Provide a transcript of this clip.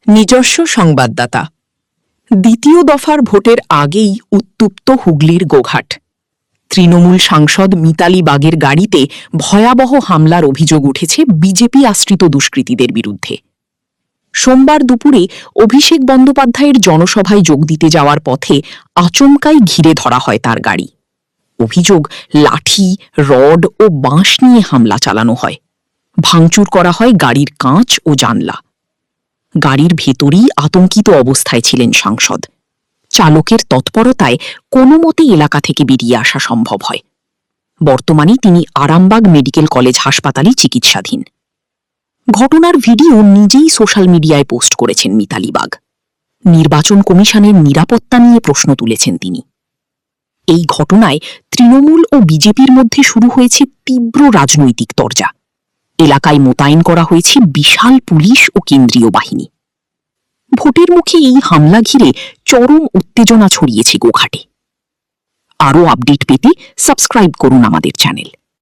নিজস্ব সংবাদদাতা। দ্বিতীয় দফার ভোটের আগেই উত্তপ্ত হুগলির গোঘাট। তৃণমূল সাংসদ মিতালি বাগের গাড়িতে ভয়াবহ হামলার অভিযোগ উঠেছে বিজেপি আশ্রিত দুষ্কৃতীদের বিরুদ্ধে। সোমবার দুপুরে অভিষেক বন্দ্যোপাধ্যায়ের জনসভায় যোগ দিতে যাওয়ার পথে আচমকাই ঘিরে ধরা হয় তার গাড়ি। অভিযোগ, লাঠি, রড ও বাঁশ নিয়ে হামলা চালানো হয়। ভাঙচুর করা হয় গাড়ির কাঁচ ও জানলা। গাড়ির ভেতরেই আতঙ্কিত অবস্থায় ছিলেন সাংসদ। চালকের তৎপরতায় কোনো মতে এলাকা থেকে বেরিয়ে আসা সম্ভব হয়। বর্তমানে তিনি আরামবাগ মেডিকেল কলেজ হাসপাতালে চিকিৎসাধীন। ঘটনার ভিডিও নিজেই সোশ্যাল মিডিয়ায় পোস্ট করেছেন মিতালি বাগ। নির্বাচন কমিশনের নিরাপত্তা নিয়ে প্রশ্ন তুলেছেন তিনি। এই ঘটনায় তৃণমূল ও বিজেপির মধ্যে শুরু হয়েছে তীব্র রাজনৈতিক তরজা। এলাকায় মোতায়েন করা হয়েছে বিশাল পুলিশ ও কেন্দ্রীয় বাহিনী। ভোটের মুখে এই হামলা ঘিরে চরম উত্তেজনা ছড়িয়েছে গোঘাটে। আরও আপডেট পেতে সাবস্ক্রাইব করুন আমাদের চ্যানেল।